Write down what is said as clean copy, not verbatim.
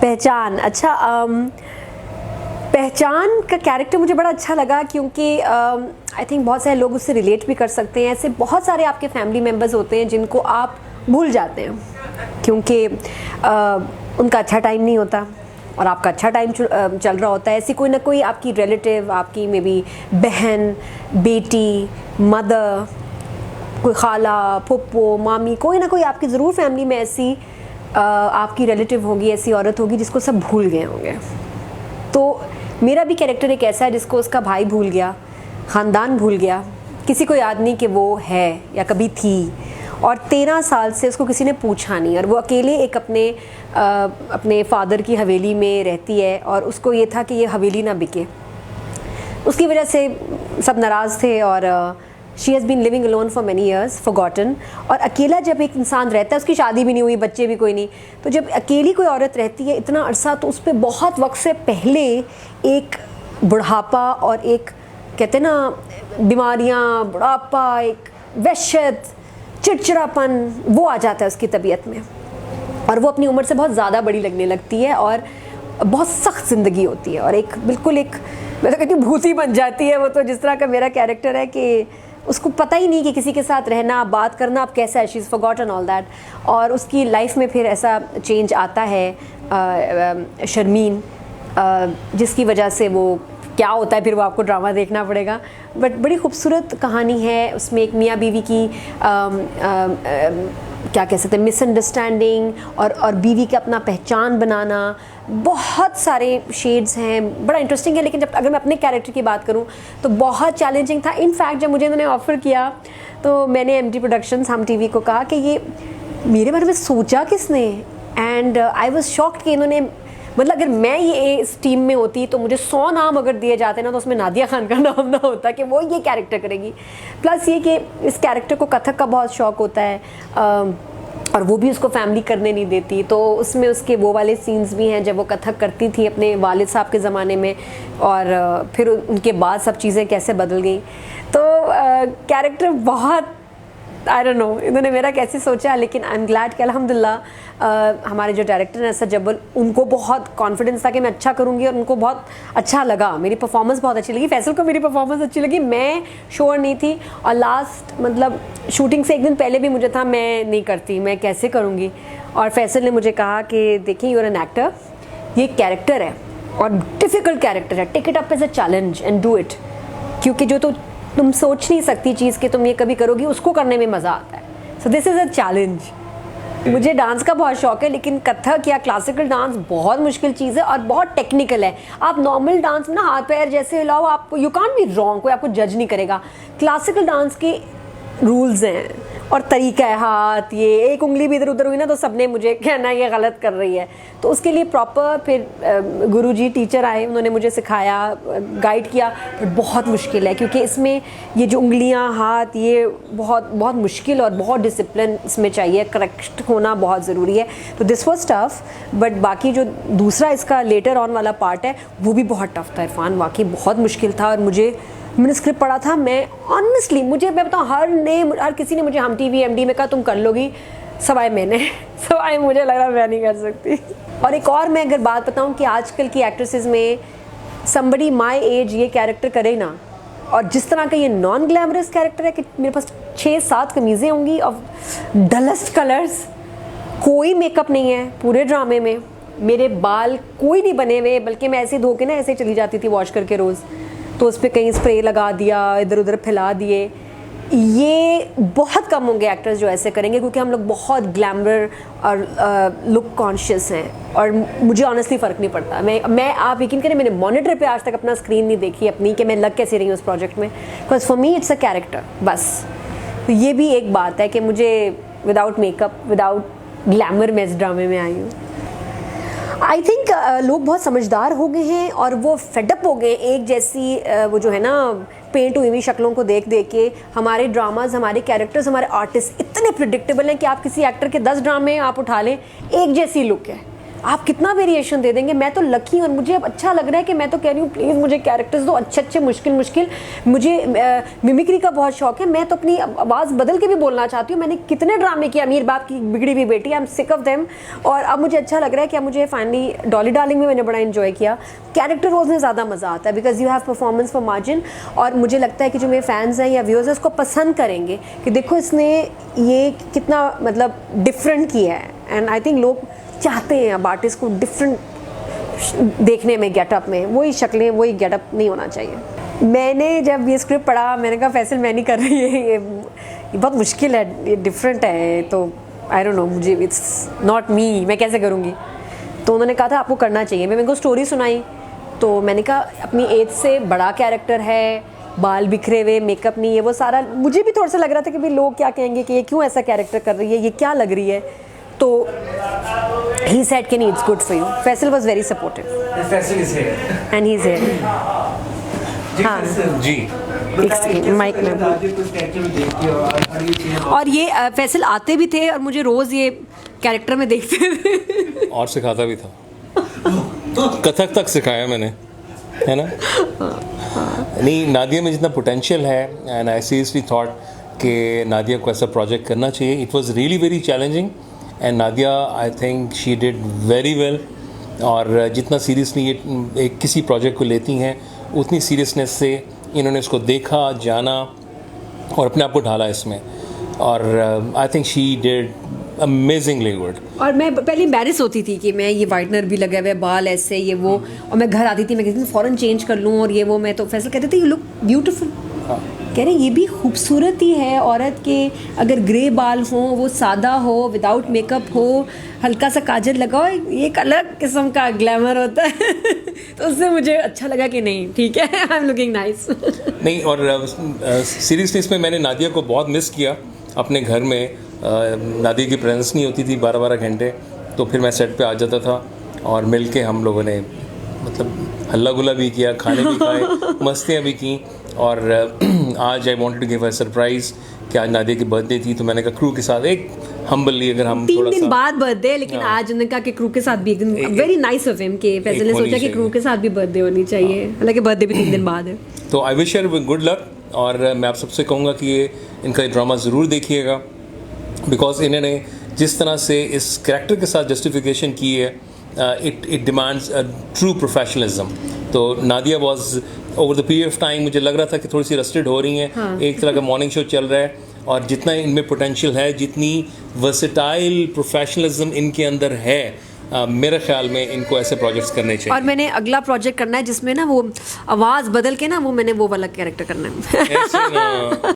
पहचान, अच्छा पहचान का कैरेक्टर मुझे बड़ा अच्छा लगा क्योंकि आई थिंक बहुत सारे लोग उससे रिलेट भी कर सकते हैं। ऐसे बहुत सारे आपके फैमिली मेम्बर्स होते हैं जिनको आप भूल जाते हैं क्योंकि उनका अच्छा टाइम नहीं होता और आपका अच्छा टाइम चल रहा होता है। ऐसी कोई ना कोई आपकी रिलेटिव, आपकी मे बी बहन, बेटी, मदर, कोई खाला, फुप्पो, मामी, कोई ना कोई आपकी ज़रूर फैमिली में ऐसी आपकी रिलेटिव होगी, ऐसी औरत होगी जिसको सब भूल गए होंगे। तो मेरा भी कैरेक्टर एक ऐसा है जिसको उसका भाई भूल गया, ख़ानदान भूल गया, किसी को याद नहीं कि वो है या कभी थी, और 13 साल से उसको किसी ने पूछा नहीं, और वो अकेले एक अपने फादर की हवेली में रहती है और उसको ये था कि ये हवेली ना बिके। उसकी वजह से सब नाराज़ थे और she has been living alone for many years, forgotten. और अकेला जब एक इंसान रहता है, उसकी शादी भी नहीं हुई, बच्चे भी कोई नहीं, तो जब अकेली कोई औरत रहती है इतना अरसा, तो उस पर बहुत वक्त से पहले एक बुढ़ापा और एक कहते ना बीमारियाँ, बुढ़ापा, एक वहशत, चिड़चिड़ापन, वो आ जाता है उसकी तबीयत में, और वो अपनी उम्र से बहुत ज़्यादा बड़ी लगने लगती है और बहुत सख्त ज़िंदगी होती है और एक बिल्कुल एक मैं तो कहती हूँ भूत ही बन जाती है वो। तो जिस तरह का मेरा कैरेक्टर है कि उसको पता ही नहीं कि किसी के साथ रहना, बात करना अब कैसा है, she is forgotten all that. और उसकी लाइफ में फिर ऐसा चेंज आता है शर्मीन, जिसकी वजह से वो क्या होता है फिर वो आपको ड्रामा देखना पड़ेगा। बट बड़ी खूबसूरत कहानी है उसमें, एक मियाँ बीवी की क्या कह सकते हैं मिसअंडरस्टैंडिंग और बीवी का अपना पहचान बनाना, बहुत सारे शेड्स हैं, बड़ा इंटरेस्टिंग है। लेकिन जब अगर मैं अपने कैरेक्टर की बात करूं तो बहुत चैलेंजिंग था। इनफैक्ट जब मुझे इन्होंने ऑफ़र किया तो मैंने MD प्रोडक्शंस, हम टीवी को कहा कि ये मेरे बारे में सोचा किसने, एंड आई वाज शॉक्ड कि इन्होंने, मतलब अगर मैं ये इस टीम में होती तो मुझे 100 नाम अगर दिए जाते ना तो उसमें नादिया खान का नाम ना होता कि वो ये कैरेक्टर करेगी। प्लस ये कि इस कैरेक्टर को कथक का बहुत शौक़ होता है और वो भी उसको फैमिली करने नहीं देती, तो उसमें उसके वो वाले सीन्स भी हैं जब वो कथक करती थी अपने वालिद साहब के ज़माने में, और फिर उनके बाद सब चीज़ें कैसे बदल गई। तो कैरेक्टर बहुत आई डोंट नो इन्होंने मेरा कैसे सोचा, लेकिन आई एम ग्लैड कि अल्हम्दुलिल्लाह हमारे जो डायरेक्टर हैं असद जब्बल, उनको बहुत कॉन्फिडेंस था कि मैं अच्छा करूँगी और उनको बहुत अच्छा लगा, मेरी परफॉर्मेंस बहुत अच्छी लगी, फैसल को मेरी परफॉर्मेंस अच्छी लगी। मैं श्योर नहीं थी और लास्ट मतलब शूटिंग से एक दिन पहले भी मुझे था मैं नहीं करती, मैं कैसे करूँगी, और फैसल ने मुझे कहा कि देखिए यू आर एन एक्टर, ये कैरेक्टर है और डिफ़िकल्ट कैरेक्टर है, take it up as a challenge and do it, क्योंकि जो तो तुम सोच नहीं सकती चीज़ कि तुम ये कभी करोगी, उसको करने में मज़ा आता है। So this is a challenge. मुझे डांस का बहुत शौक है, लेकिन कथक या क्लासिकल डांस बहुत मुश्किल चीज़ है और बहुत टेक्निकल है। आप नॉर्मल डांस में ना हाथ पैर जैसे हिलाओ, आप यू कांट बी रॉन्ग, कोई आपको जज नहीं करेगा। क्लासिकल डांस के रूल्स हैं और तरीका है, हाथ ये एक उंगली भी इधर उधर हुई ना तो सबने मुझे कहना ये गलत कर रही है। तो उसके लिए प्रॉपर फिर गुरुजी टीचर आए, उन्होंने मुझे सिखाया, गाइड किया। बट बहुत मुश्किल है क्योंकि इसमें ये जो उंगलियां, हाथ, ये बहुत बहुत मुश्किल और बहुत डिसिप्लिन इसमें चाहिए, करेक्ट होना बहुत ज़रूरी है। तो दिस वॉज टफ़, बट बाकी जो दूसरा इसका लेटर ऑन वाला पार्ट है वो भी बहुत टफ़ था इरफान, वाकई बहुत मुश्किल था। और मैंने स्क्रिप्ट पढ़ा था, मैं ऑनेस्टली मैं बताऊँ हर किसी ने मुझे हम टीवी MD में कहा तुम कर लोगी, सवाए मैंने सवाए मुझे लग रहा मैं नहीं कर सकती। और एक और मैं अगर बात बताऊँ कि आजकल की एक्ट्रेसेस में समबडी माई एज ये कैरेक्टर करे ना, और जिस तरह का ये नॉन ग्लैमरस कैरेक्टर है कि मेरे पास 6-7 कमीज़ें होंगी ऑफ डलेस्ट कलर्स, कोई मेकअप नहीं है पूरे ड्रामे में, मेरे बाल कोई नहीं बने हुए, बल्कि मैं ऐसे धो के ना ऐसे चली जाती थी वॉश करके रोज़, तो उस पर कहीं स्प्रे लगा दिया, इधर उधर फैला दिए। ये बहुत कम होंगे एक्टर्स जो ऐसे करेंगे, क्योंकि हम लोग बहुत ग्लैमर और लुक कॉन्शियस हैं, और मुझे ऑनेस्टली फ़र्क नहीं पड़ता। मैं आप यकीन करें मैंने मॉनिटर पे आज तक अपना स्क्रीन नहीं देखी अपनी कि मैं लग कैसे रही हूँ उस प्रोजेक्ट में, because for me it's a character बस। तो ये भी एक बात है कि मुझे विदाउट मेकअप, विदाउट ग्लैमर मैं इस ड्रामे में आई हूँ। आई थिंक लोग बहुत समझदार हो गए हैं और वो फेडअप हो गए एक जैसी वो जो है ना पेंट हुई हुई शक्लों को देख देख के। हमारे ड्रामाज, हमारे कैरेक्टर्स, हमारे आर्टिस्ट इतने प्रिडिक्टेबल हैं कि आप किसी एक्टर के 10 ड्रामे आप उठा लें, एक जैसी लुक है, आप कितना वेरिएशन दे देंगे, मैं तो लकी हूँ और मुझे अब अच्छा लग रहा है कि मैं तो कह रही हूँ प्लीज़ मुझे कैरेक्टर्स दो अच्छे मुश्किल। मुझे मिमिक्री का बहुत शौक है, मैं तो अपनी आवाज़ बदल के भी बोलना चाहती हूँ। मैंने कितने ड्रामे किए, अमीर बाप की बिगड़ी हुई बेटी, I am sick of them. और अब मुझे अच्छा लग रहा है कि अब मुझे फाइनली डॉली डार्लिंग में मैंने बड़ा इन्जॉय किया। कैरेक्टर रोल्स में ज़्यादा मज़ा आता है because you have performance for margin. और मुझे लगता है कि जो मेरे फैंस हैं या व्यूअर्स हैं उसको पसंद करेंगे कि देखो इसने ये कितना मतलब डिफरेंट किया है। एंड आई थिंक लोग चाहते हैं अब आर्टिस्ट को डिफरेंट देखने में, गेटअप में, वही शक्लें वही गेटअप नहीं होना चाहिए। मैंने जब ये स्क्रिप्ट पढ़ा मैंने कहा फैसल मैं नहीं कर रही है, ये बहुत मुश्किल है, ये डिफरेंट है, तो आई डोंट नो, मुझे इट्स नॉट मी, मैं कैसे करूँगी। तो उन्होंने कहा था आपको करना चाहिए। मैं मेरे को स्टोरी सुनाई तो मैंने कहा अपनी एज से बड़ा कैरेक्टर है, बाल बिखरे हुए, मेकअप नहीं है, वो सारा मुझे भी थोड़ा सा लग रहा था कि भाई लोग क्या कहेंगे कि ये क्यों ऐसा कैरेक्टर कर रही है, ये क्या लग रही है। तो he said कि नहीं it's good for you. Faisal was very supportive. Faisal is here. And he's here. हाँ जी माइक में। और ये फैसल आते भी थे और मुझे रोज़ ये कैरेक्टर में देखते थे और सिखाता भी था, कथक तक सिखाया मैंने, है ना। नहीं, नादिया में जितना पोटेंशियल है एंड आई सीरियसली थॉट कि नादिया को ऐसा प्रोजेक्ट करना चाहिए। It was really very challenging and Nadia I think she did very well. और जितना सीरियसली ये एक किसी प्रोजेक्ट को लेती हैं उतनी सीरियसनेस से इन्होंने इसको देखा, जाना और अपने आप को ढाला इसमें। और I think she did amazingly good. और मैं पहले एम्बैरेस होती थी कि मैं ये वाइटनर भी लगा हुआ है, बाल ऐसे ये वो, और मैं घर आती थी मैं कहती थी फ़ौरन चेंज कर लूँ और ये वो। मैं तो फैसल कहते थे यू लुक ब्यूटीफुल। कह रहे ये भी खूबसूरती है औरत के, अगर ग्रे बाल हो, वो सादा हो, विदाउट मेकअप हो, हल्का सा काजल लगाओ, ये एक अलग किस्म का ग्लैमर होता है तो उससे मुझे अच्छा लगा कि नहीं ठीक है, आई एम लुकिंग नाइस। नहीं, और सीरियसली इसमें मैंने नादिया को बहुत मिस किया अपने घर में। नादिया की प्रेजेंस नहीं होती थी 12-12 घंटे, तो फिर मैं सेट पे आ जाता था और मिल के हम लोगों ने मतलब हल्ला गुल्ला भी किया, खाने भी खाए, मस्तियाँ भी की। और आज I wanted to give a surprise कि आज नादिया की बर्थडे थी, तो मैंने कहा क्रू के साथ एक हम्बली अगर हम 3 दिन बाद बर्थडे, लेकिन आज उन्होंने कहा कि क्रू के साथ भी एक दिन, वेरी नाइस ऑफ हिम कि फैसल ने सोचा कि क्रू के साथ भी बर्थडे होनी चाहिए, हालांकि बर्थडे भी 3 दिन बाद है। तो I wish her good luck. और मैं आप सबसे कहूँगा कि ये इनका ड्रामा ज़रूर देखिएगा बिकॉज इन्होंने जिस तरह से इस कैरेक्टर के साथ जस्टिफिकेशन की है, it demands a true professionalism. तो Nadia was over the period of time मुझे लग रहा था कि थोड़ी सी रस्टेड हो रही हैं। हाँ। एक तरह का मॉर्निंग शो चल रहा है और जितना इनमें पोटेंशियल है, जितनी वर्सेटाइल प्रोफेशनलिज्म इनके अंदर है, मेरे ख्याल में इनको ऐसे प्रोजेक्ट्स करने चाहिए। और मैंने अगला प्रोजेक्ट करना है जिसमें ना वो आवाज़ बदल के ना वो मैंने वो वाला कैरेक्टर करना है।